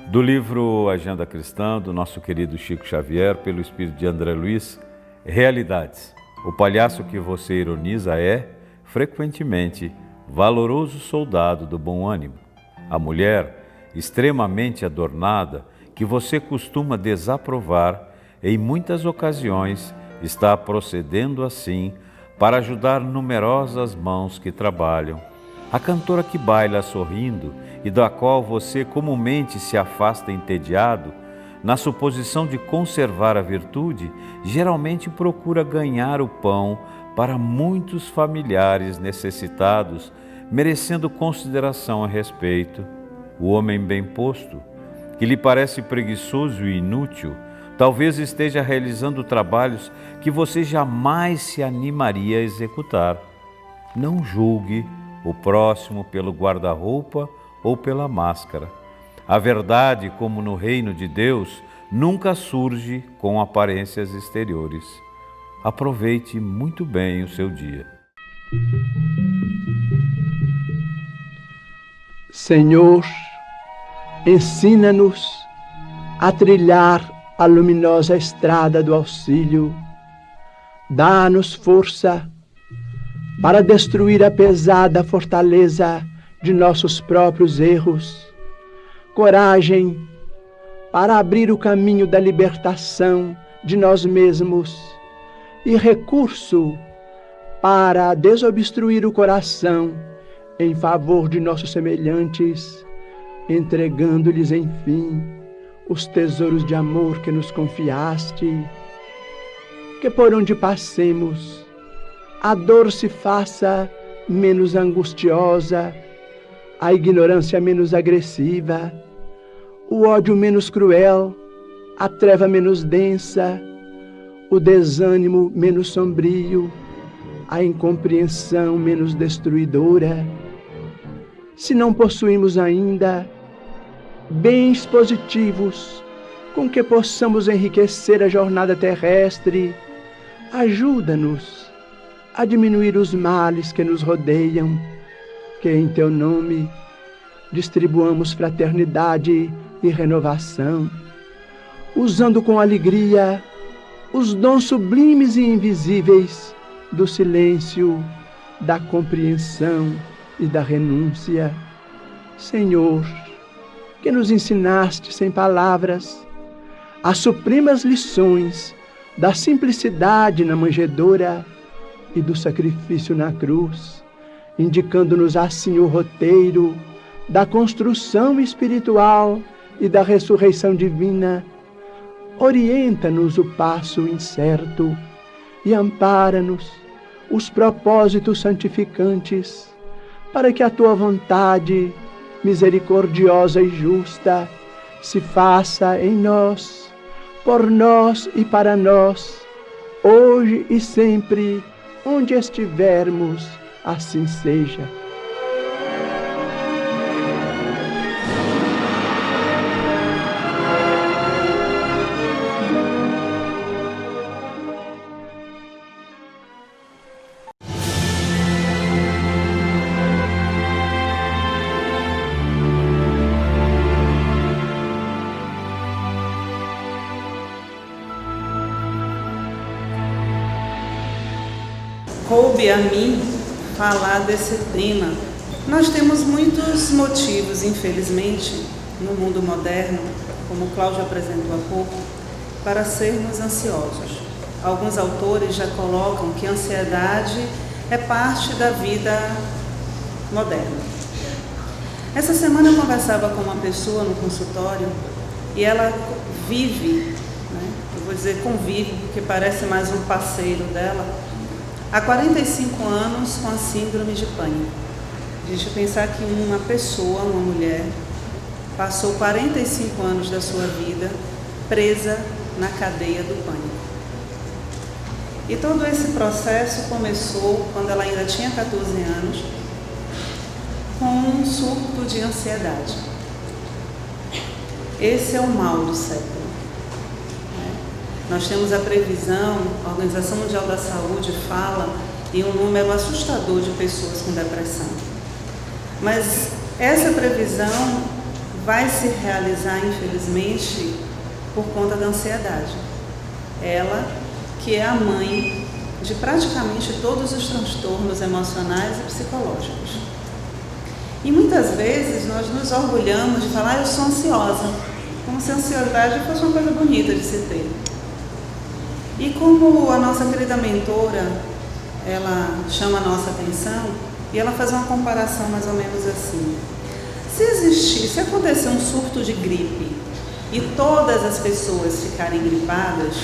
Do livro Agenda Cristã, do nosso querido Chico Xavier, pelo espírito de André Luiz, Realidades. O palhaço que você ironiza é, frequentemente, valoroso soldado do bom ânimo. A mulher, extremamente adornada, que você costuma desaprovar, em muitas ocasiões está procedendo assim para ajudar numerosas mãos que trabalham. A cantora que baila sorrindo e da qual você comumente se afasta entediado, na suposição de conservar a virtude, geralmente procura ganhar o pão para muitos familiares necessitados, merecendo consideração a respeito. O homem bem posto, que lhe parece preguiçoso e inútil, talvez esteja realizando trabalhos que você jamais se animaria a executar. Não julgue o próximo pelo guarda-roupa ou pela máscara. A verdade, como no reino de Deus, nunca surge com aparências exteriores. Aproveite muito bem o seu dia. Senhor, ensina-nos a trilhar a luminosa estrada do auxílio. Dá-nos força para destruir a pesada fortaleza de nossos próprios erros, coragem para abrir o caminho da libertação de nós mesmos e recurso para desobstruir o coração em favor de nossos semelhantes, entregando-lhes, enfim, os tesouros de amor que nos confiaste. Que por onde passemos, a dor se faça menos angustiosa, a ignorância menos agressiva, o ódio menos cruel, a treva menos densa, o desânimo menos sombrio, a incompreensão menos destruidora. Se não possuímos ainda bens positivos com que possamos enriquecer a jornada terrestre, ajuda-nos a diminuir os males que nos rodeiam, que em Teu nome distribuamos fraternidade e renovação, usando com alegria os dons sublimes e invisíveis do silêncio, da compreensão e da renúncia. Senhor, que nos ensinaste sem palavras as supremas lições da simplicidade na manjedoura e do sacrifício na cruz, indicando-nos assim o roteiro da construção espiritual e da ressurreição divina. Orienta-nos o passo incerto e ampara-nos os propósitos santificantes, para que a Tua vontade, misericordiosa e justa, se faça em nós, por nós e para nós, hoje e sempre, onde estivermos, assim seja. Coube a mim falar desse tema. Nós temos muitos motivos, infelizmente, no mundo moderno, como Cláudio apresentou há pouco, para sermos ansiosos. Alguns autores já colocam que a ansiedade é parte da vida moderna. Essa semana eu conversava com uma pessoa no consultório e ela vive, eu vou dizer convive, porque parece mais um parceiro dela, há 45 anos com a síndrome de pânico. Deixa eu pensar que uma pessoa, uma mulher, passou 45 anos da sua vida presa na cadeia do pânico. E todo esse processo começou quando ela ainda tinha 14 anos, com um surto de ansiedade. Esse é o mal do século. Nós temos a previsão, a Organização Mundial da Saúde fala e um número assustador de pessoas com depressão. Mas essa previsão vai se realizar, infelizmente, por conta da ansiedade. Ela, que é a mãe de praticamente todos os transtornos emocionais e psicológicos. E muitas vezes nós nos orgulhamos de falar, eu sou ansiosa, como se a ansiedade fosse uma coisa bonita de se ter. E como a nossa querida mentora, ela chama a nossa atenção e ela faz uma comparação mais ou menos assim. Se acontecer um surto de gripe e todas as pessoas ficarem gripadas,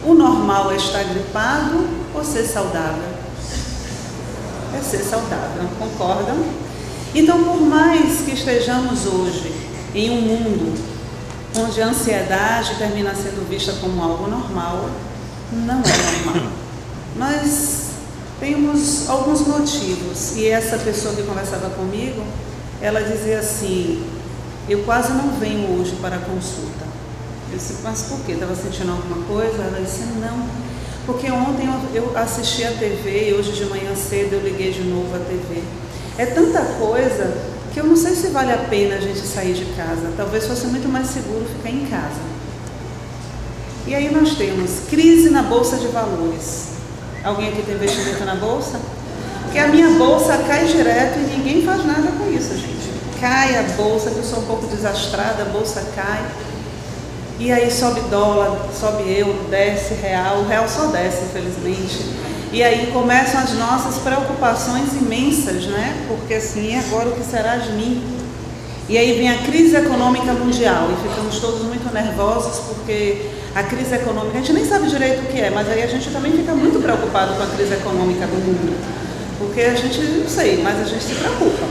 o normal é estar gripado ou ser saudável? É ser saudável, concordam? Então, por mais que estejamos hoje em um mundo onde a ansiedade termina sendo vista como algo normal, não é normal. Nós temos alguns motivos, e essa pessoa que conversava comigo, ela dizia assim, eu quase não venho hoje para a consulta. Eu disse, mas por quê? Estava sentindo alguma coisa? Ela disse, não, porque ontem eu assisti a TV e hoje de manhã cedo eu liguei de novo a TV. É tanta coisa que eu não sei se vale a pena a gente sair de casa. Talvez fosse muito mais seguro ficar em casa. E aí nós temos crise na Bolsa de Valores. Alguém aqui tem investimento na Bolsa? Porque a minha bolsa cai direto e ninguém faz nada com isso, gente. Cai a bolsa, que eu sou um pouco desastrada, a bolsa cai. E aí sobe dólar, sobe euro, desce real, o real só desce, infelizmente. E aí começam as nossas preocupações imensas, né? Porque assim, e agora o que será de mim? E aí vem a crise econômica mundial e ficamos todos muito nervosos porque a crise econômica, a gente nem sabe direito o que é, mas aí a gente também fica muito preocupado com a crise econômica do mundo. Porque a gente, não sei, mas a gente se preocupa.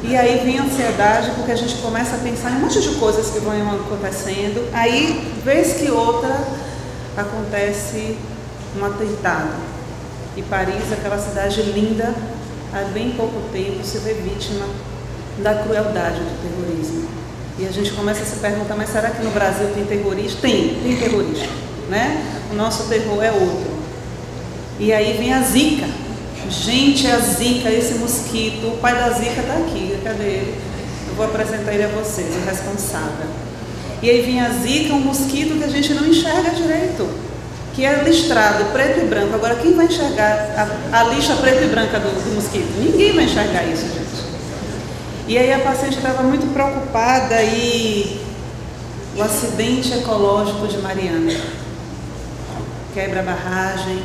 E aí vem a ansiedade porque a gente começa a pensar em um monte de coisas que vão acontecendo. Aí, vez que outra, acontece um atentado. E Paris, aquela cidade linda, há bem pouco tempo se vê vítima da crueldade do terrorismo. E a gente começa a se perguntar, mas será que no Brasil tem terrorista? Tem terrorista, né? O nosso terror é outro. E aí vem a Zika. Gente, a Zika, esse mosquito, o pai da Zika está aqui, cadê ele? Eu vou apresentar ele a vocês, o responsável. E aí vem a Zika, um mosquito que a gente não enxerga direito, que é listrado preto e branco. Agora, quem vai enxergar a lixa preta e branca do mosquito? Ninguém vai enxergar isso, gente. E aí a paciente estava muito preocupada e o acidente ecológico de Mariana, quebra a barragem,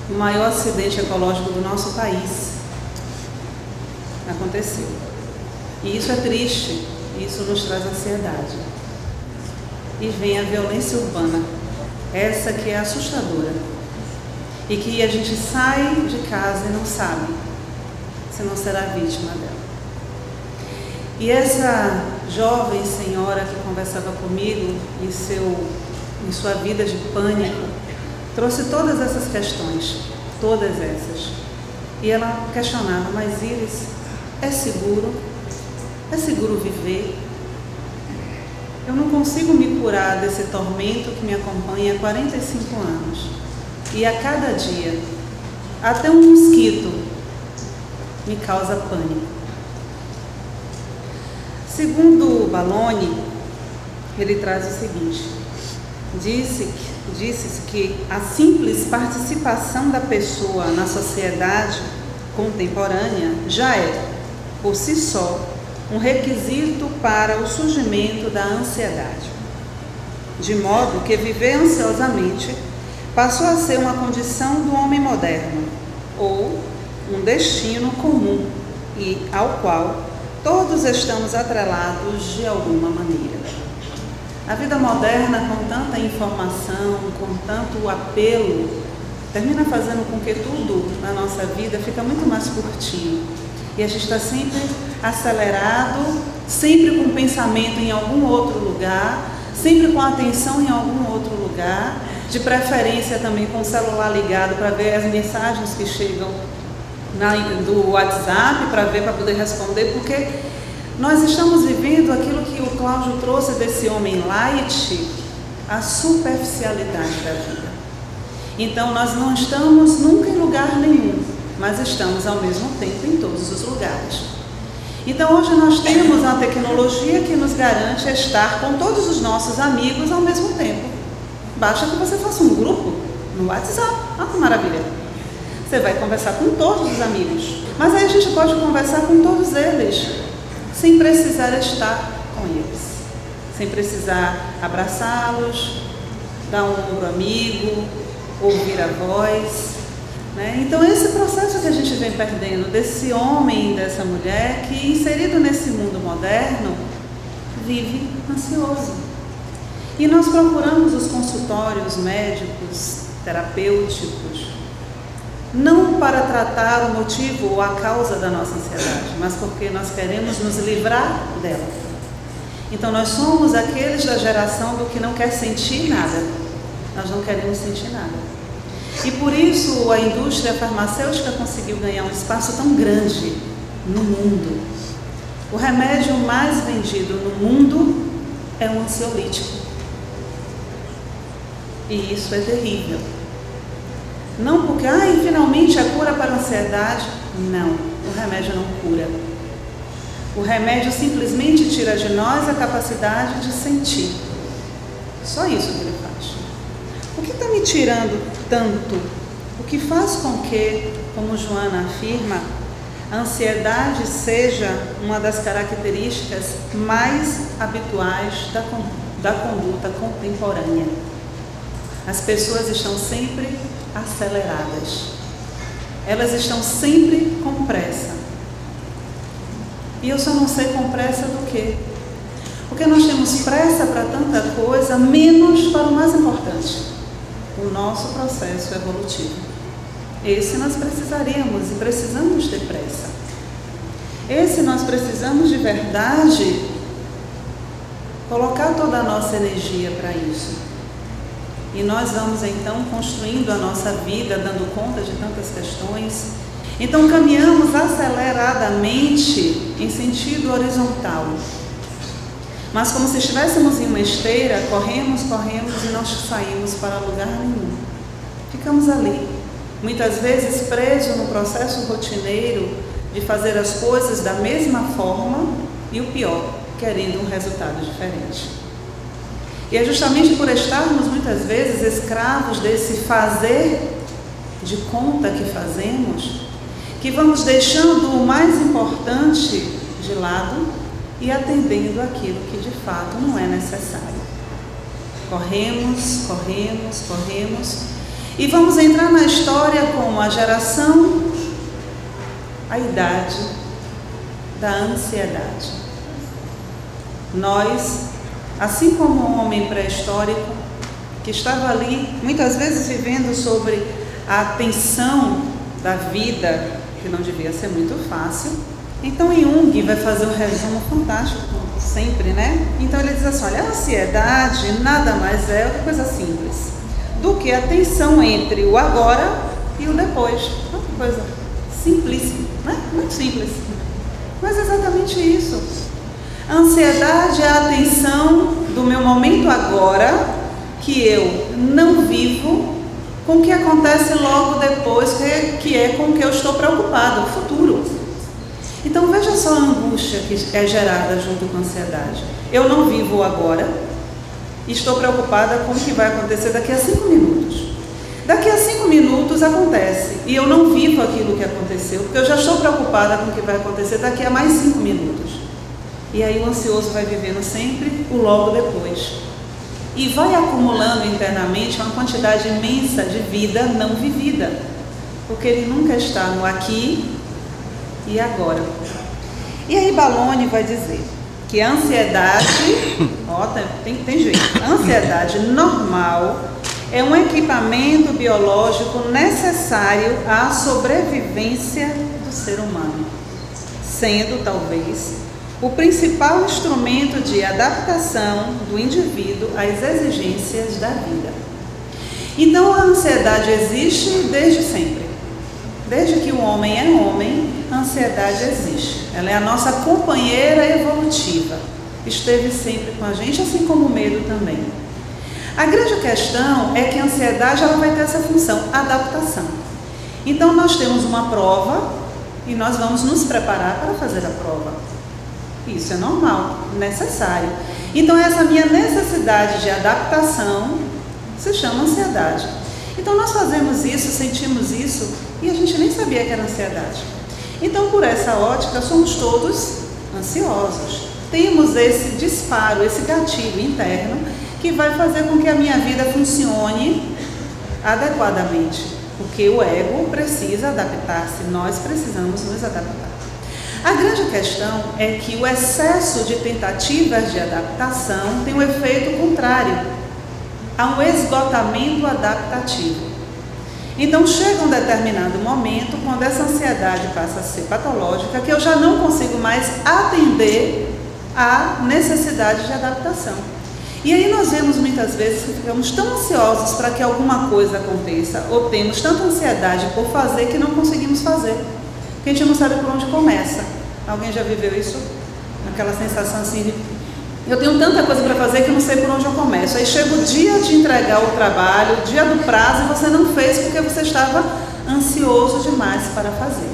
o maior acidente ecológico do nosso país aconteceu. E isso é triste, isso nos traz ansiedade. E vem a violência urbana, essa que é assustadora. E que a gente sai de casa e não sabe se não será vítima dela. E essa jovem senhora que conversava comigo em sua vida de pânico, trouxe todas essas questões, todas essas. E ela questionava, mas Iris, é seguro? É seguro viver? Eu não consigo me curar desse tormento que me acompanha há 45 anos. E a cada dia, até um mosquito me causa pânico. Segundo Balloni, ele traz o seguinte, disse-se que a simples participação da pessoa na sociedade contemporânea já é, por si só, um requisito para o surgimento da ansiedade. De modo que viver ansiosamente passou a ser uma condição do homem moderno, ou um destino comum e ao qual todos estamos atrelados de alguma maneira. A vida moderna, com tanta informação, com tanto apelo, termina fazendo com que tudo na nossa vida fica muito mais curtinho. E a gente está sempre acelerado, sempre com pensamento em algum outro lugar, sempre com atenção em algum outro lugar, de preferência também com o celular ligado para ver as mensagens que chegam do WhatsApp, para poder responder, porque nós estamos vivendo aquilo que o Cláudio trouxe desse homem light, a superficialidade da vida. Então nós não estamos nunca em lugar nenhum, mas estamos ao mesmo tempo em todos os lugares. Então hoje nós temos uma tecnologia que nos garante estar com todos os nossos amigos ao mesmo tempo. Basta que você faça um grupo no WhatsApp. Ah, que maravilha! Você vai conversar com todos os amigos. Mas aí a gente pode conversar com todos eles, sem precisar estar com eles. Sem precisar abraçá-los, dar um ombro amigo, ouvir a voz, né? Então esse processo que a gente vem perdendo desse homem e dessa mulher que, inserido nesse mundo moderno, vive ansioso. E nós procuramos os consultórios médicos, terapêuticos, não para tratar o motivo ou a causa da nossa ansiedade, mas porque nós queremos nos livrar dela. Então nós somos aqueles da geração do que não quer sentir nada. Nós não queremos sentir nada. E por isso a indústria farmacêutica conseguiu ganhar um espaço tão grande no mundo. O remédio mais vendido no mundo é um ansiolítico. E isso é terrível. Não porque, finalmente a cura para a ansiedade. Não, o remédio não cura. O remédio simplesmente tira de nós a capacidade de sentir. Só isso que ele faz. O que está me tirando tanto? O que faz com que, como Joana afirma, a ansiedade seja uma das características mais habituais da conduta contemporânea. As pessoas estão sempre aceleradas. Elas estão sempre com pressa. E eu só não sei com pressa do quê? Porque nós temos pressa para tanta coisa, menos para o mais importante, o nosso processo evolutivo. Esse nós precisaríamos e precisamos ter pressa. Esse nós precisamos de verdade colocar toda a nossa energia para isso. E nós vamos então construindo a nossa vida, dando conta de tantas questões. Então caminhamos aceleradamente em sentido horizontal. Mas como se estivéssemos em uma esteira, corremos e não saímos para lugar nenhum. Ficamos ali, muitas vezes presos no processo rotineiro de fazer as coisas da mesma forma e o pior, querendo um resultado diferente. E é justamente por estarmos muitas vezes escravos desse fazer de conta que fazemos, que vamos deixando o mais importante de lado e atendendo aquilo que de fato não é necessário. Corremos e vamos entrar na história como a geração, a idade da ansiedade. Nós, assim como um homem pré-histórico que estava ali, muitas vezes vivendo sobre a tensão da vida, que não devia ser muito fácil. Então Jung vai fazer um resumo fantástico, sempre, né? Então ele diz assim, olha, a ansiedade nada mais é outra coisa simples do que a tensão entre o agora e o depois. Uma coisa simplíssima, né? Muito simples. Mas é exatamente isso. A ansiedade é a tensão do meu momento agora, que eu não vivo, com o que acontece logo depois, que é com o que eu estou preocupado, o futuro. Então veja só a angústia que é gerada junto com a ansiedade. Eu não vivo o agora, estou preocupada com o que vai acontecer daqui a 5 minutos. Daqui a 5 minutos acontece, e eu não vivo aquilo que aconteceu, porque eu já estou preocupada com o que vai acontecer daqui a mais 5 minutos. E aí o ansioso vai vivendo sempre o logo depois. E vai acumulando internamente uma quantidade imensa de vida não vivida, porque ele nunca está no aqui e agora. E aí Balloni vai dizer que a ansiedade, tem jeito, a ansiedade normal é um equipamento biológico necessário à sobrevivência do ser humano, sendo talvez o principal instrumento de adaptação do indivíduo às exigências da vida. Então a ansiedade existe desde sempre. Desde que o homem é homem, a ansiedade existe. Ela é a nossa companheira evolutiva. Esteve sempre com a gente, assim como o medo também. A grande questão é que a ansiedade ela vai ter essa função, adaptação. Então nós temos uma prova e nós vamos nos preparar para fazer a prova. Isso é normal, necessário. Então essa minha necessidade de adaptação se chama ansiedade. Então nós fazemos isso, sentimos isso e a gente nem sabia que era ansiedade. Então por essa ótica somos todos ansiosos. Temos esse disparo, esse gatilho interno que vai fazer com que a minha vida funcione adequadamente. Porque o ego precisa adaptar-se, nós precisamos nos adaptar. A grande questão é que o excesso de tentativas de adaptação tem um efeito contrário, há um esgotamento adaptativo. Então chega um determinado momento, quando essa ansiedade passa a ser patológica, que eu já não consigo mais atender à necessidade de adaptação. E aí nós vemos muitas vezes que ficamos tão ansiosos para que alguma coisa aconteça, ou temos tanta ansiedade por fazer que não conseguimos fazer, porque a gente não sabe por onde começa. Alguém já viveu isso? Aquela sensação assim de eu tenho tanta coisa para fazer que não sei por onde eu começo. Aí chega o dia de entregar o trabalho, o dia do prazo, e você não fez porque você estava ansioso demais para fazer.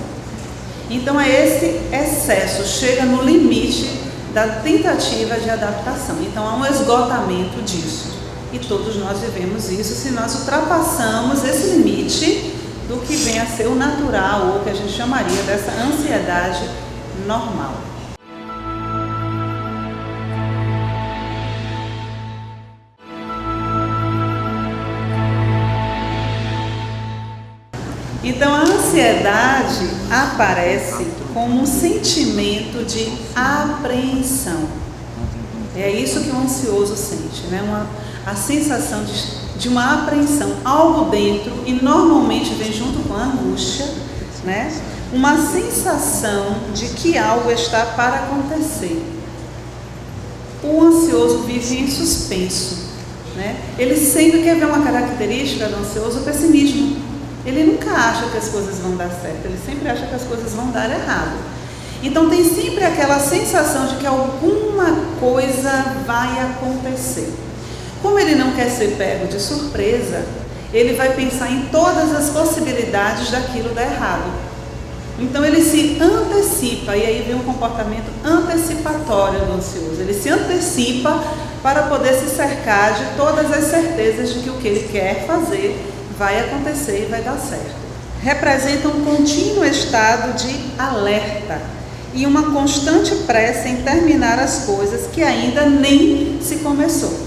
Então é esse excesso, chega no limite da tentativa de adaptação. Então há um esgotamento disso. E todos nós vivemos isso se nós ultrapassamos esse limite do que vem a ser o natural, ou que a gente chamaria dessa ansiedade normal. Então a ansiedade aparece como um sentimento de apreensão. É isso que o ansioso sente, né? A sensação de uma apreensão, algo dentro, e normalmente vem junto com a angústia, né? Uma sensação de que algo está para acontecer. O ansioso vive em suspenso, né? Ele sempre quer ver uma característica do ansioso, o pessimismo. Ele nunca acha que as coisas vão dar certo, ele sempre acha que as coisas vão dar errado. Então tem sempre aquela sensação de que alguma coisa vai acontecer. Como ele não quer ser pego de surpresa, ele vai pensar em todas as possibilidades daquilo dar errado. Então ele se antecipa, e aí vem um comportamento antecipatório do ansioso. Ele se antecipa para poder se cercar de todas as certezas de que o que ele quer fazer vai acontecer e vai dar certo. Representa um contínuo estado de alerta e uma constante pressa em terminar as coisas que ainda nem se começou,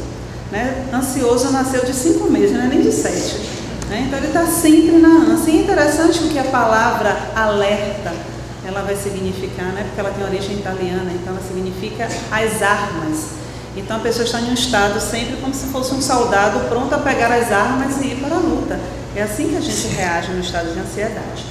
né? Ansioso nasceu de 5 meses, não é nem de 7, né? Então ele está sempre na ânsia. E é interessante o que a palavra alerta ela vai significar, né? Porque ela tem origem italiana, então ela significa as armas. Então a pessoa está em um estado sempre como se fosse um soldado pronto a pegar as armas e ir para a luta. É assim que a gente reage no estado de ansiedade.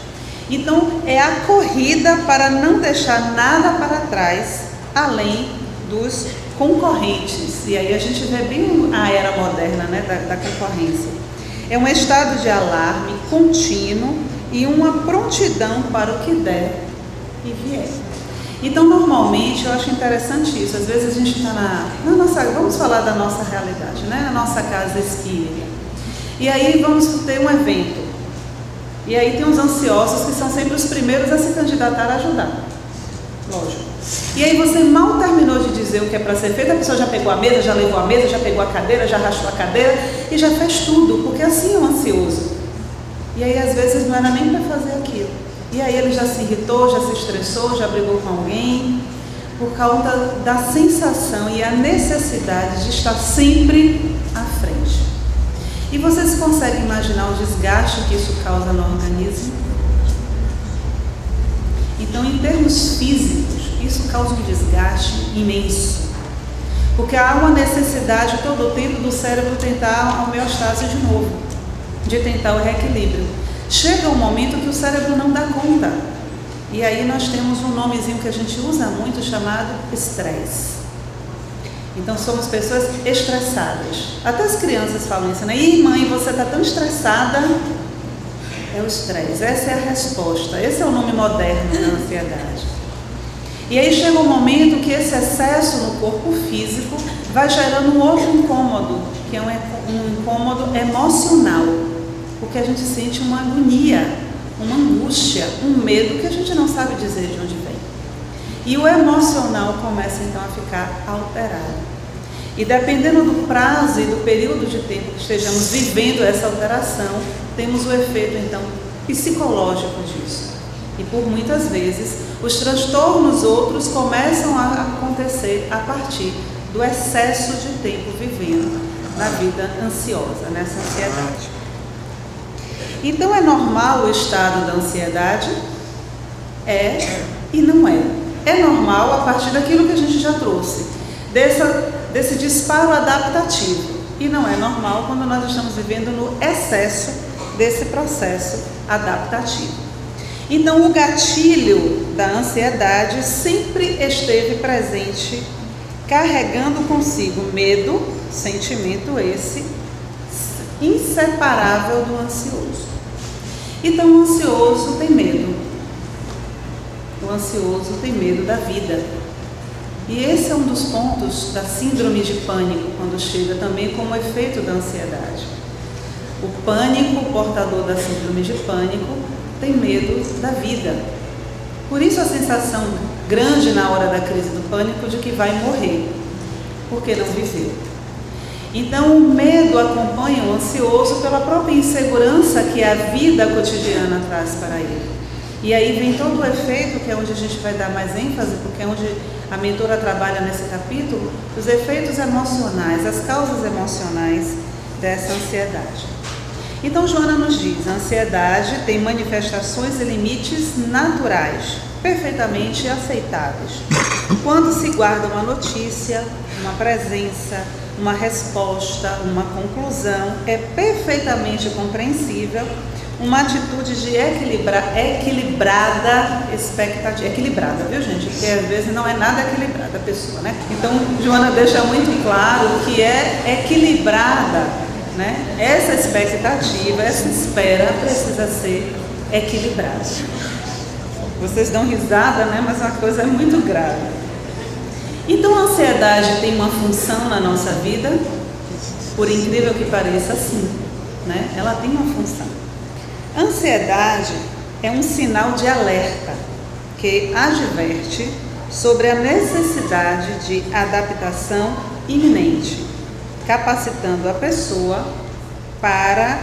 Então é a corrida para não deixar nada para trás, além dos concorrentes. E aí a gente vê bem a era moderna, né, da concorrência. É um estado de alarme contínuo e uma prontidão para o que der e vier. Então, normalmente, eu acho interessante isso. Às vezes a gente está na nossa... Vamos falar da nossa realidade, né? Na nossa casa espírita. E aí vamos ter um evento. E aí tem os ansiosos que são sempre os primeiros a se candidatar a ajudar. Lógico. E aí você mal terminou de dizer o que é para ser feito, a pessoa já pegou a mesa, já levou a mesa, já pegou a cadeira, já rachou a cadeira e já fez tudo, porque assim é o ansioso. E aí às vezes não era nem para fazer aquilo. E aí ele já se irritou, já se estressou, já brigou com alguém, por causa da sensação e a necessidade de estar sempre à frente. E vocês conseguem imaginar o desgaste que isso causa no organismo? Então, em termos físicos, isso causa um desgaste imenso. Porque há uma necessidade todo o tempo do cérebro tentar a homeostase de novo, de tentar o reequilíbrio. Chega um momento que o cérebro não dá conta. E aí nós temos um nomezinho que a gente usa muito chamado estresse. Então somos pessoas estressadas. Até as crianças falam isso, né? Ih, mãe, você está tão estressada. É o estresse. Essa é a resposta. Esse é o nome moderno da ansiedade. E aí chega um momento que esse excesso no corpo físico vai gerando um outro incômodo, que é um incômodo emocional, porque a gente sente uma agonia, uma angústia, um medo que a gente não sabe dizer de onde vem. E o emocional começa então a ficar alterado. E dependendo do prazo e do período de tempo que estejamos vivendo essa alteração, temos o efeito então psicológico disso. E por muitas vezes os transtornos outros começam a acontecer a partir do excesso de tempo vivendo na vida ansiosa, nessa ansiedade. Então é normal o estado da ansiedade? É e não é. É normal a partir daquilo que a gente já trouxe, desse disparo adaptativo. E não é normal quando nós estamos vivendo no excesso desse processo adaptativo. Então o gatilho da ansiedade sempre esteve presente, carregando consigo medo, sentimento esse inseparável do ansioso. Então o ansioso tem medo. O ansioso tem medo da vida. E esse é um dos pontos da síndrome de pânico, quando chega também como efeito da ansiedade. O pânico, o portador da síndrome de pânico, tem medo da vida. Por isso a sensação grande na hora da crise do pânico de que vai morrer, porque não viveu. Então o medo acompanha o ansioso pela própria insegurança que a vida cotidiana traz para ele. E aí vem todo o efeito, que é onde a gente vai dar mais ênfase, porque é onde a mentora trabalha nesse capítulo, os efeitos emocionais, as causas emocionais dessa ansiedade. Então Joana nos diz, a ansiedade tem manifestações e limites naturais, perfeitamente aceitáveis. Quando se guarda uma notícia, uma presença, uma resposta, uma conclusão, é perfeitamente compreensível uma atitude de equilibrada expectativa. Equilibrada, viu gente? Porque às vezes não é nada equilibrada a pessoa, né? Então Joana deixa muito claro que é equilibrada, né? Essa expectativa, essa espera precisa ser equilibrada. Vocês dão risada, né? Mas a coisa é muito grave. Então a ansiedade tem uma função na nossa vida, por incrível que pareça, sim, né? Ela tem uma função. A ansiedade é um sinal de alerta que adverte sobre a necessidade de adaptação iminente, capacitando a pessoa para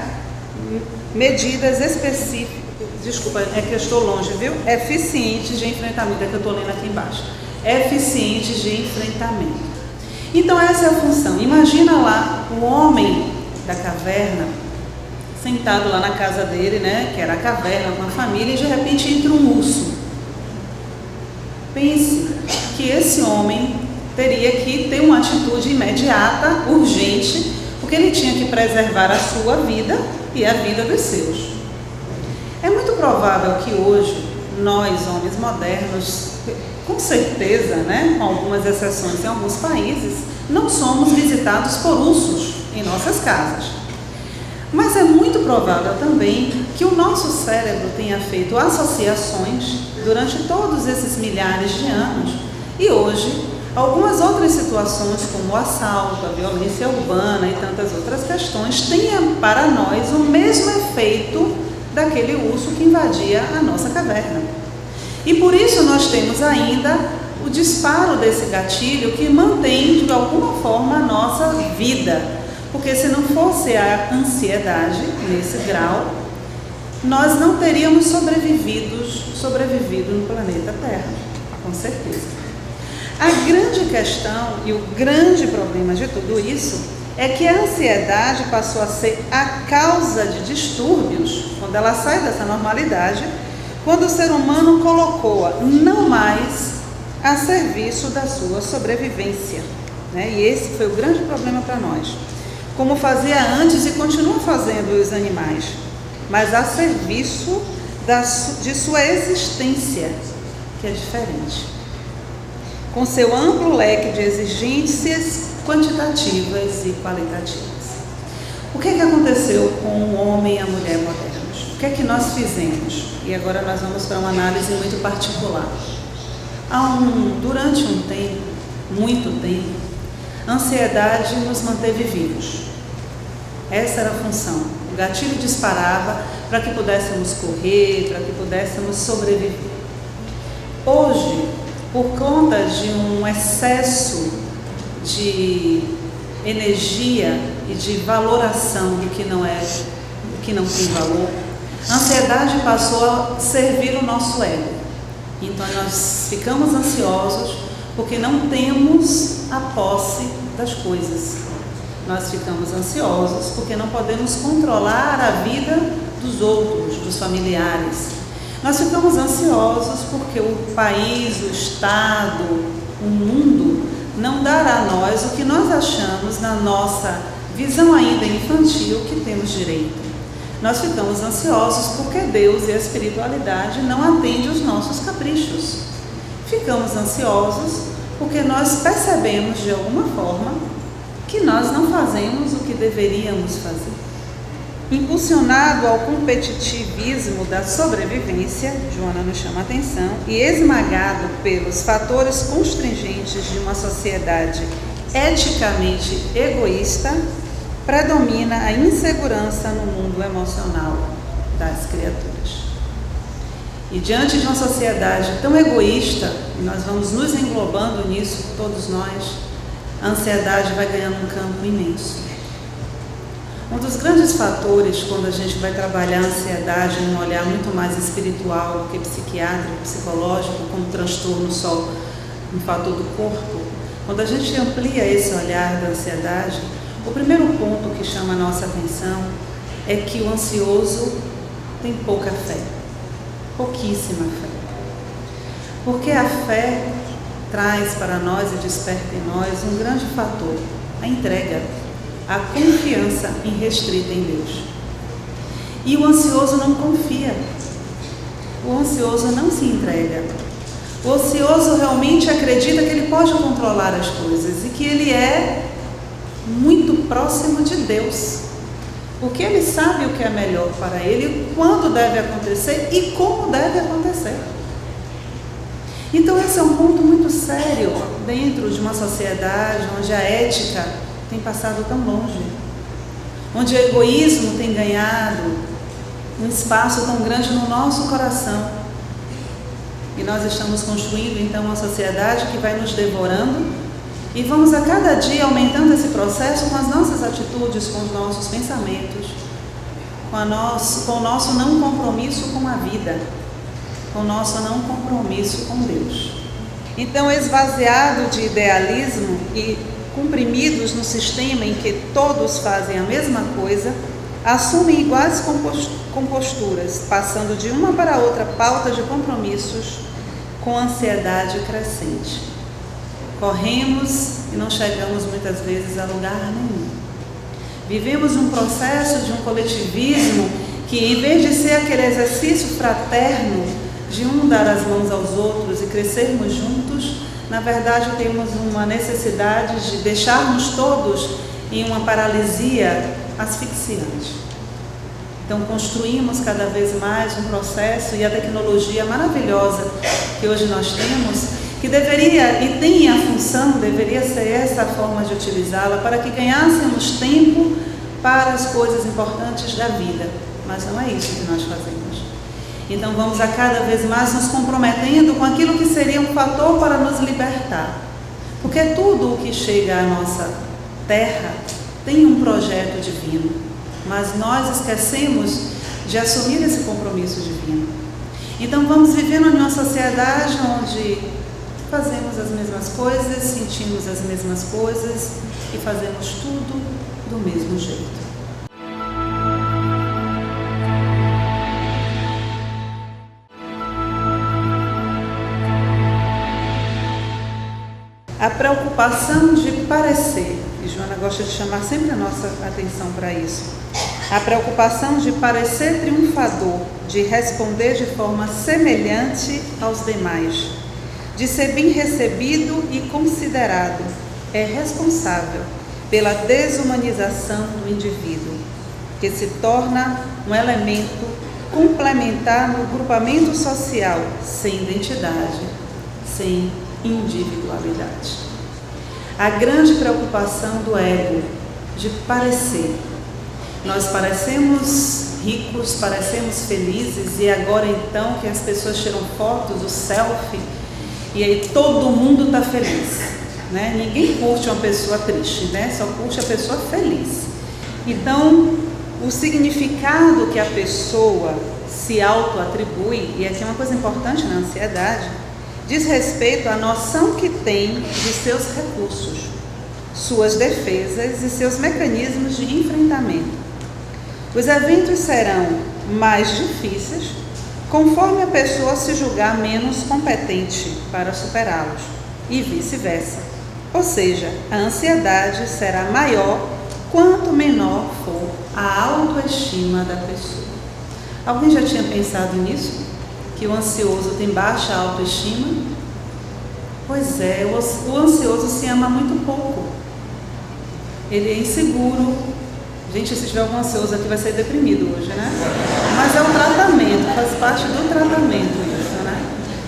medidas específicas, desculpa, é que eu estou longe, viu? Eficientes de enfrentamento, é que eu estou lendo aqui embaixo. Eficientes de enfrentamento. Então essa é a função. Imagina lá o homem da caverna, sentado lá na casa dele, né, que era a caverna com a família, e de repente entra um urso. Pense que esse homem teria que ter uma atitude imediata, urgente, porque ele tinha que preservar a sua vida e a vida dos seus. É muito provável que hoje, nós, homens modernos, com certeza, né, com algumas exceções em alguns países, não somos visitados por ursos em nossas casas. Mas é muito provável também que o nosso cérebro tenha feito associações durante todos esses milhares de anos e hoje algumas outras situações como o assalto, a violência urbana e tantas outras questões tenham para nós o mesmo efeito daquele urso que invadia a nossa caverna. E por isso nós temos ainda o disparo desse gatilho que mantém de alguma forma a nossa vida. Porque se não fosse a ansiedade nesse grau, nós não teríamos sobrevivido no planeta Terra, com certeza. A grande questão e o grande problema de tudo isso é que a ansiedade passou a ser a causa de distúrbios, quando ela sai dessa normalidade, quando o ser humano colocou-a não mais a serviço da sua sobrevivência, né? E esse foi o grande problema para nós. Como fazia antes e continua fazendo os animais, mas a serviço de sua existência, que é diferente. Com seu amplo leque de exigências quantitativas e qualitativas. O que aconteceu com o homem e a mulher modernos? O que nós fizemos? E agora nós vamos para uma análise muito particular. Durante um tempo, muito tempo, a ansiedade nos manteve vivos. Essa era a função. O gatilho disparava para que pudéssemos correr, para que pudéssemos sobreviver. Hoje, por conta de um excesso de energia e de valoração do que não tem valor, a ansiedade passou a servir o nosso ego. Então nós ficamos ansiosos porque não temos a posse das coisas. Nós ficamos ansiosos porque não podemos controlar a vida dos outros, dos familiares. Nós ficamos ansiosos porque o país, o Estado, o mundo não dará a nós o que nós achamos, na nossa visão ainda infantil, que temos direito. Nós ficamos ansiosos porque Deus e a espiritualidade não atendem os nossos caprichos. Ficamos ansiosos porque nós percebemos de alguma forma que nós não fazemos o que deveríamos fazer. Impulsionado ao competitivismo da sobrevivência, Joana nos chama a atenção, e esmagado pelos fatores constringentes de uma sociedade eticamente egoísta, predomina a insegurança no mundo emocional das criaturas. E diante de uma sociedade tão egoísta, e nós vamos nos englobando nisso, todos nós, a ansiedade vai ganhando um campo imenso. Um dos grandes fatores quando a gente vai trabalhar a ansiedade num olhar muito mais espiritual do que psiquiátrico, psicológico, como transtorno só um fator do corpo, quando a gente amplia esse olhar da ansiedade, o primeiro ponto que chama a nossa atenção é que o ansioso tem pouca fé, pouquíssima fé. Porque a fé traz para nós e desperta em nós um grande fator, a entrega, a confiança irrestrita em Deus. E o ansioso não confia, o ansioso não se entrega. O ansioso realmente acredita que ele pode controlar as coisas e que ele é muito próximo de Deus, porque ele sabe o que é melhor para ele, quando deve acontecer e como deve acontecer. Então esse é um ponto muito sério dentro de uma sociedade onde a ética tem passado tão longe, onde o egoísmo tem ganhado um espaço tão grande no nosso coração. E nós estamos construindo então uma sociedade que vai nos devorando e vamos a cada dia aumentando esse processo com as nossas atitudes, com os nossos pensamentos, com o nosso não compromisso com a vida, com o nosso não compromisso com Deus. Então, esvaziado de idealismo e comprimidos no sistema em que todos fazem a mesma coisa, assumem iguais composturas, passando de uma para outra pauta de compromissos com ansiedade crescente. Corremos e não chegamos muitas vezes a lugar nenhum. Vivemos um processo de um coletivismo que, em vez de ser aquele exercício fraterno de um dar as mãos aos outros e crescermos juntos, na verdade temos uma necessidade de deixarmos todos em uma paralisia asfixiante. Então construímos cada vez mais um processo, e a tecnologia maravilhosa que hoje nós temos, que deveria e tem a função, deveria ser essa a forma de utilizá-la para que ganhássemos tempo para as coisas importantes da vida, mas não é isso que nós fazemos. Então vamos a cada vez mais nos comprometendo com aquilo que seria um fator para nos libertar, porque tudo o que chega à nossa terra tem um projeto divino, mas nós esquecemos de assumir esse compromisso divino. Então vamos vivendo em uma sociedade onde fazemos as mesmas coisas, sentimos as mesmas coisas e fazemos tudo do mesmo jeito. A preocupação de parecer, e Joana gosta de chamar sempre a nossa atenção para isso, a preocupação de parecer triunfador, de responder de forma semelhante aos demais, de ser bem recebido e considerado, é responsável pela desumanização do indivíduo, que se torna um elemento complementar no grupamento social, sem identidade, sem individualidade. A grande preocupação do ego de parecer. Nós parecemos ricos, parecemos felizes, e agora então que as pessoas tiram fotos, o selfie, e aí todo mundo está feliz, né? Ninguém curte uma pessoa triste, né? Só curte a pessoa feliz. Então, o significado que a pessoa se auto-atribui, e aqui é uma coisa importante na ansiedade, diz respeito à noção que tem de seus recursos, suas defesas e seus mecanismos de enfrentamento. Os eventos serão mais difíceis conforme a pessoa se julgar menos competente para superá-los, e vice-versa. Ou seja, a ansiedade será maior quanto menor for a autoestima da pessoa. Alguém já tinha pensado nisso? Que o ansioso tem baixa autoestima? Pois é, o ansioso se ama muito pouco. Ele é inseguro. Gente, se tiver algum ansioso aqui vai ser deprimido hoje, né? Mas é um tratamento, faz parte do tratamento isso, né?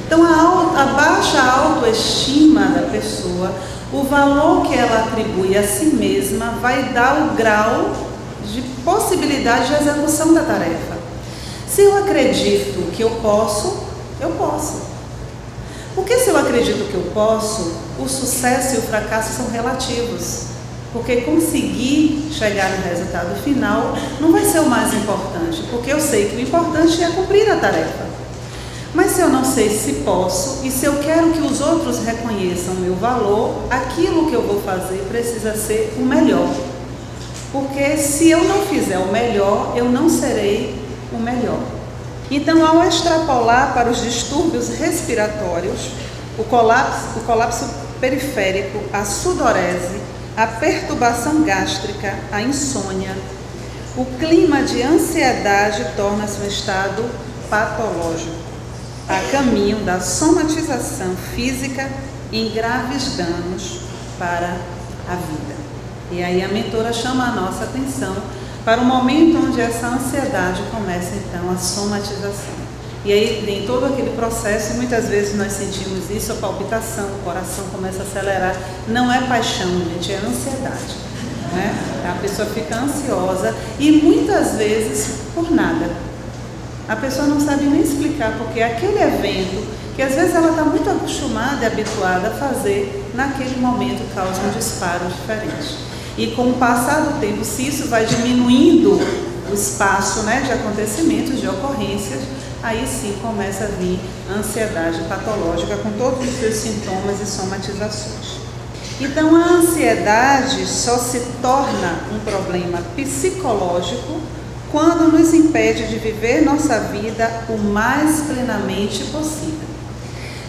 Então a baixa autoestima da pessoa, o valor que ela atribui a si mesma vai dar o grau de possibilidade de execução da tarefa. Se eu acredito que eu posso, eu posso. Porque se eu acredito que eu posso, o sucesso e o fracasso são relativos. Porque conseguir chegar no resultado final não vai ser o mais importante, porque eu sei que o importante é cumprir a tarefa. Mas se eu não sei se posso, e se eu quero que os outros reconheçam o meu valor, aquilo que eu vou fazer precisa ser o melhor. Porque se eu não fizer o melhor, eu não serei o melhor. Então, ao extrapolar para os distúrbios respiratórios, o colapso periférico, a sudorese, a perturbação gástrica, a insônia, o clima de ansiedade torna-se um estado patológico, a caminho da somatização física em graves danos para a vida. E aí a mentora chama a nossa atenção para o momento onde essa ansiedade começa então a somatização. E aí vem todo aquele processo, e muitas vezes nós sentimos isso, a palpitação, o coração começa a acelerar. Não é paixão, gente, é ansiedade, né? A pessoa fica ansiosa e muitas vezes por nada. A pessoa não sabe nem explicar, porque aquele evento, que às vezes ela está muito acostumada e habituada a fazer, naquele momento causa um disparo diferente. E com o passar do tempo, se isso vai diminuindo o espaço, né, de acontecimentos, de ocorrências, aí sim começa a vir a ansiedade patológica com todos os seus sintomas e somatizações. Então a ansiedade só se torna um problema psicológico quando nos impede de viver nossa vida o mais plenamente possível.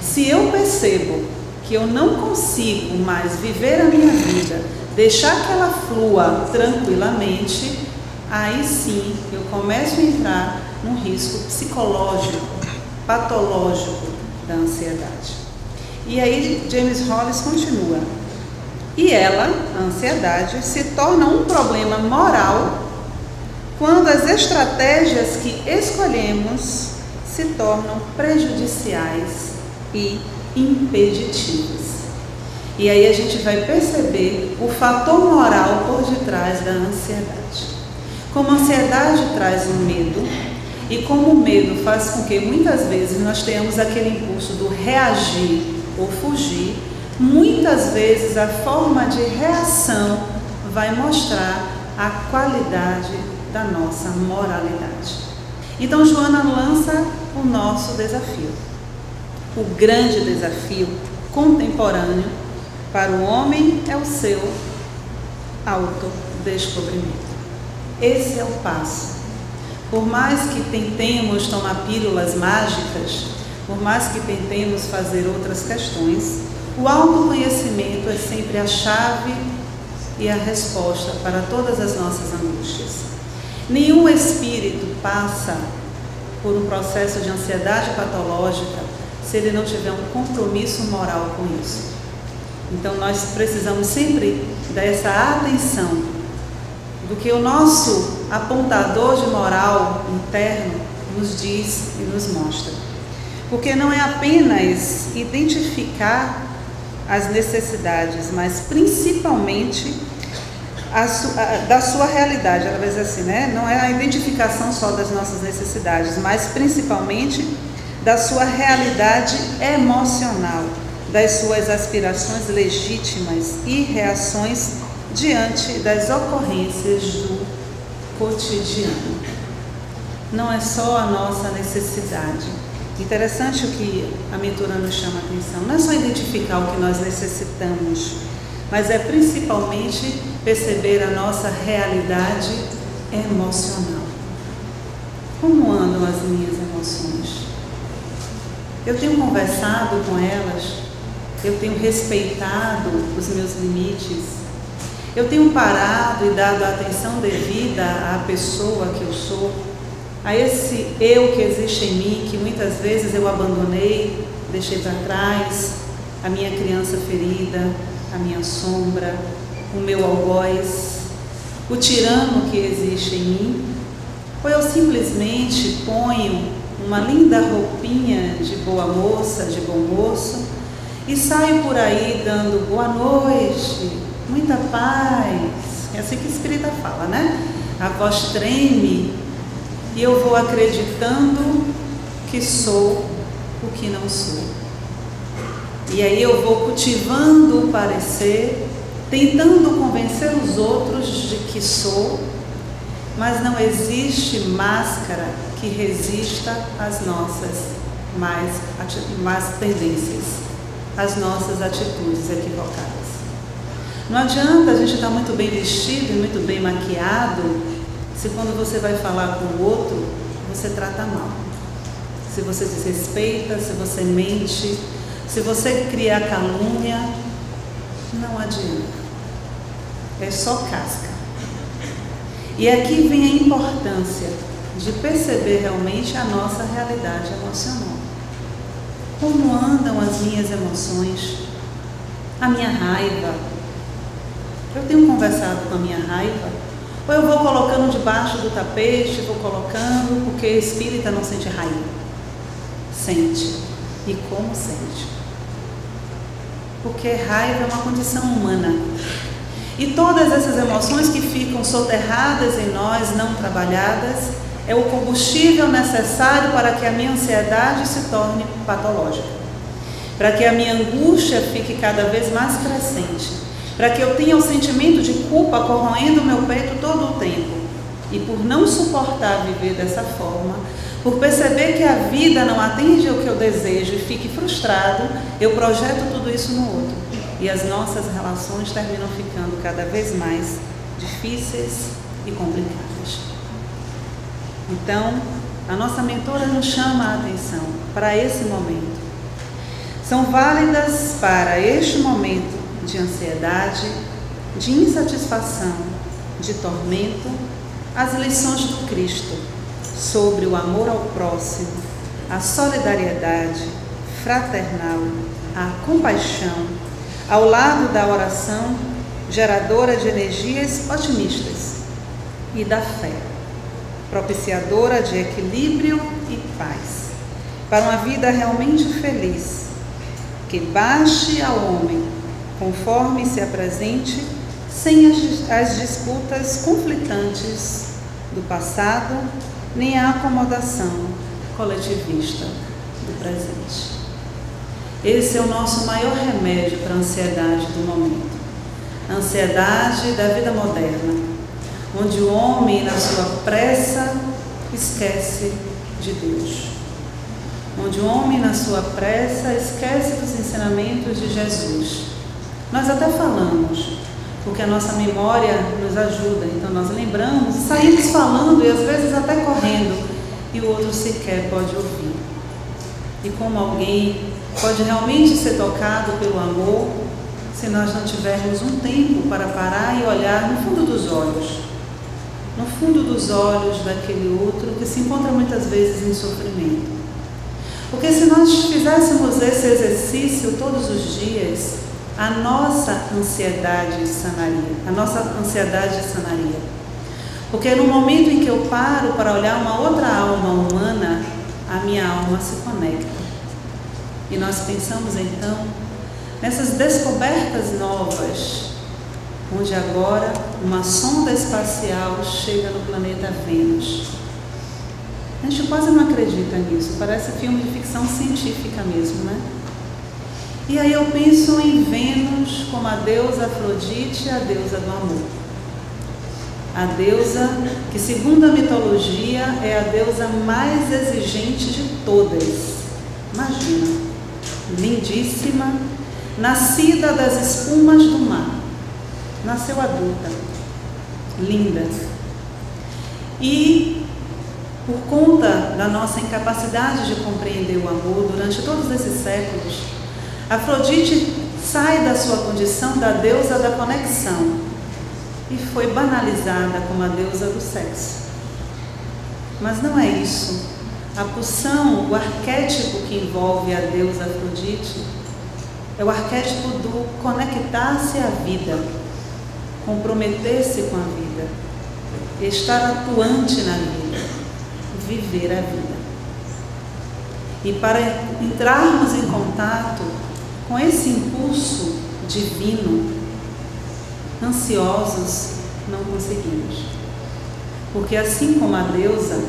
Se eu percebo que eu não consigo mais viver a minha vida, deixar que ela flua tranquilamente, aí sim eu começo a entrar num risco psicológico, patológico da ansiedade. E aí James Hollis continua. E ela, a ansiedade, se torna um problema moral quando as estratégias que escolhemos se tornam prejudiciais e impeditivas. E aí a gente vai perceber o fator moral por detrás da ansiedade. Como a ansiedade traz um medo, e como o medo faz com que muitas vezes nós tenhamos aquele impulso do reagir ou fugir, muitas vezes a forma de reação vai mostrar a qualidade da nossa moralidade. Então Joana lança o nosso desafio. O grande desafio contemporâneo para o homem é o seu autodescobrimento. Esse é o passo. Por mais que tentemos tomar pílulas mágicas, por mais que tentemos fazer outras questões, o autoconhecimento é sempre a chave e a resposta para todas as nossas angústias. Nenhum espírito passa por um processo de ansiedade patológica se ele não tiver um compromisso moral com isso. Então nós precisamos sempre dessa atenção do que o nosso apontador de moral interno nos diz e nos mostra. Porque não é apenas identificar as necessidades, mas principalmente da sua realidade, às vezes assim, né? Não é a identificação só das nossas necessidades, mas principalmente da sua realidade emocional, das suas aspirações legítimas e reações diante das ocorrências do cotidiano. Não é só a nossa necessidade. Interessante o que a mentora nos chama a atenção. Não é só identificar o que nós necessitamos, mas é principalmente perceber a nossa realidade emocional. Como andam as minhas emoções? Eu tenho conversado com elas, eu tenho respeitado os meus limites, eu tenho parado e dado a atenção devida à pessoa que eu sou, a esse eu que existe em mim, que muitas vezes eu abandonei, deixei para trás, a minha criança ferida, a minha sombra, o meu algoz, o tirano que existe em mim, ou eu simplesmente ponho uma linda roupinha de boa moça, de bom moço, e saio por aí dando boa noite, muita paz, é assim que a espírita fala, né? A voz treme e eu vou acreditando que sou o que não sou. E aí eu vou cultivando o parecer, tentando convencer os outros de que sou, mas não existe máscara que resista às nossas más tendências, às nossas atitudes equivocadas. Não adianta a gente estar muito bem vestido e muito bem maquiado, se quando você vai falar com o outro, você trata mal. Se você desrespeita, se você mente, se você cria calúnia, não adianta. É só casca. E aqui vem a importância de perceber realmente a nossa realidade emocional. Como andam as minhas emoções? A minha raiva. Eu tenho conversado com a minha raiva? Ou eu vou colocando debaixo do tapete, vou colocando, porque espírita não sente raiva. Sente. E como sente? Porque raiva é uma condição humana. E todas essas emoções que ficam soterradas em nós, não trabalhadas, é o combustível necessário para que a minha ansiedade se torne patológica, para que a minha angústia fique cada vez mais crescente, para que eu tenha o sentimento de culpa corroendo o meu peito todo o tempo. E por não suportar viver dessa forma, por perceber que a vida não atende ao que eu desejo e fique frustrado, eu projeto tudo isso no outro. E as nossas relações terminam ficando cada vez mais difíceis e complicadas. Então, a nossa mentora nos chama a atenção para esse momento. São válidas para este momento de ansiedade, de insatisfação, de tormento, as lições do Cristo sobre o amor ao próximo, a solidariedade fraternal, a compaixão, ao lado da oração geradora de energias otimistas e da fé, propiciadora de equilíbrio e paz, para uma vida realmente feliz, que baixe ao homem conforme se apresente, sem as disputas conflitantes do passado, nem a acomodação coletivista do presente. Esse é o nosso maior remédio para a ansiedade do momento. A ansiedade da vida moderna, onde o homem, na sua pressa, esquece de Deus. Onde o homem, na sua pressa, esquece dos ensinamentos de Jesus. Nós até falamos, porque a nossa memória nos ajuda, então nós lembramos, saímos falando e às vezes até correndo, e o outro sequer pode ouvir. E como alguém pode realmente ser tocado pelo amor, se nós não tivermos um tempo para parar e olhar no fundo dos olhos. No fundo dos olhos daquele outro que se encontra muitas vezes em sofrimento. Porque se nós fizéssemos esse exercício todos os dias, a nossa ansiedade sanaria. Porque no momento em que eu paro para olhar uma outra alma humana, a minha alma se conecta. E nós pensamos então nessas descobertas novas, onde agora uma sonda espacial chega no planeta Vênus. A gente quase não acredita nisso, parece filme de ficção científica mesmo, né? E aí eu penso em Vênus como a deusa Afrodite, a deusa do amor. A deusa que, segundo a mitologia, é a deusa mais exigente de todas. Imagina, lindíssima, nascida das espumas do mar. Nasceu adulta, linda. E, por conta da nossa incapacidade de compreender o amor durante todos esses séculos, Afrodite sai da sua condição da deusa da conexão e foi banalizada como a deusa do sexo. Mas não é isso. A pulsão, o arquétipo que envolve a deusa Afrodite é o arquétipo do conectar-se à vida, comprometer-se com a vida, estar atuante na vida, viver a vida. E para entrarmos em contato com esse impulso divino, ansiosos não conseguimos. Porque assim como a deusa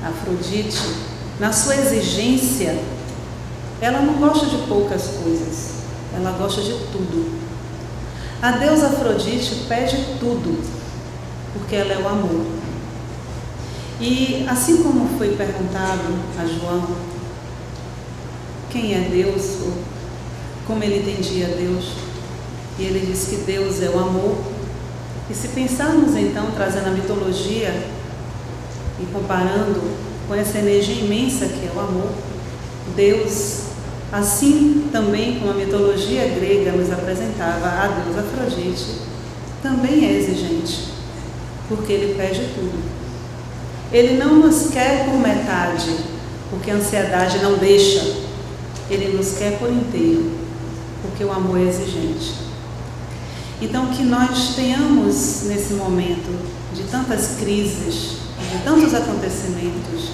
Afrodite, na sua exigência, ela não gosta de poucas coisas, ela gosta de tudo. A deusa Afrodite pede tudo, porque ela é o amor. E assim como foi perguntado a João quem é Deus, ou como ele entendia Deus, e ele disse que Deus é o amor. E se pensarmos então, trazendo a mitologia e comparando com essa energia imensa que é o amor, Deus, assim também como a mitologia grega nos apresentava a deusa Afrodite, também é exigente, porque ele pede tudo. Ele não nos quer por metade, porque a ansiedade não deixa. Ele nos quer por inteiro, porque o amor é exigente. Então, que nós tenhamos nesse momento de tantas crises, de tantos acontecimentos,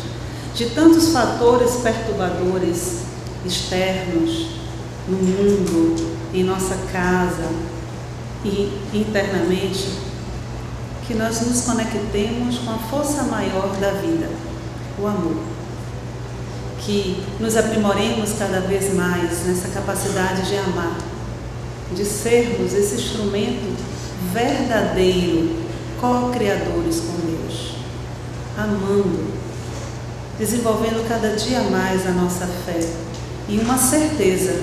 de tantos fatores perturbadores externos no mundo, em nossa casa e internamente, que nós nos conectemos com a força maior da vida, o amor. Que nos aprimoremos cada vez mais nessa capacidade de amar, de sermos esse instrumento verdadeiro, co-criadores com Deus, amando, desenvolvendo cada dia mais a nossa fé e uma certeza: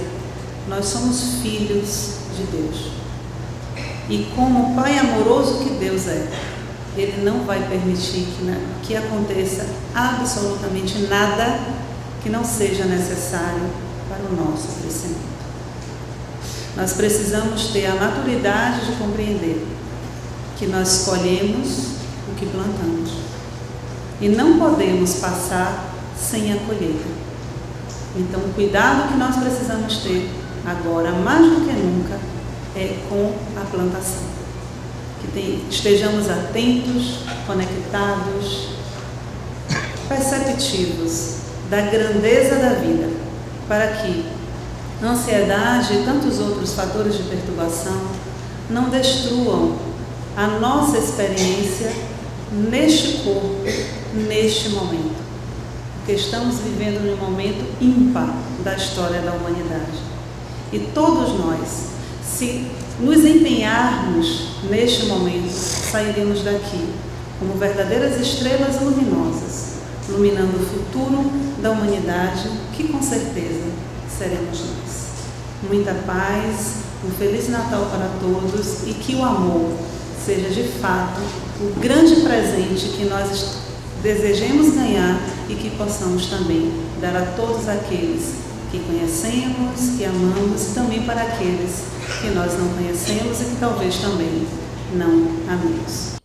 nós somos filhos de Deus. E como Pai amoroso que Deus é, Ele não vai permitir que aconteça absolutamente nada que não seja necessário para o nosso crescimento. Nós precisamos ter a maturidade de compreender que nós colhemos o que plantamos e não podemos passar sem a colheita. Então, o cuidado que nós precisamos ter agora, mais do que nunca, é com a plantação. Que estejamos atentos, conectados, perceptivos da grandeza da vida, para que a ansiedade e tantos outros fatores de perturbação não destruam a nossa experiência neste corpo, neste momento. Porque estamos vivendo num momento ímpar da história da humanidade. E todos nós, se nos empenharmos neste momento, sairemos daqui como verdadeiras estrelas luminosas, iluminando o futuro da humanidade, que com certeza seremos nós. Muita paz, um Feliz Natal para todos e que o amor seja de fato o grande presente que nós desejemos ganhar e que possamos também dar a todos aqueles que conhecemos, que amamos, e também para aqueles que nós não conhecemos e que talvez também não amemos.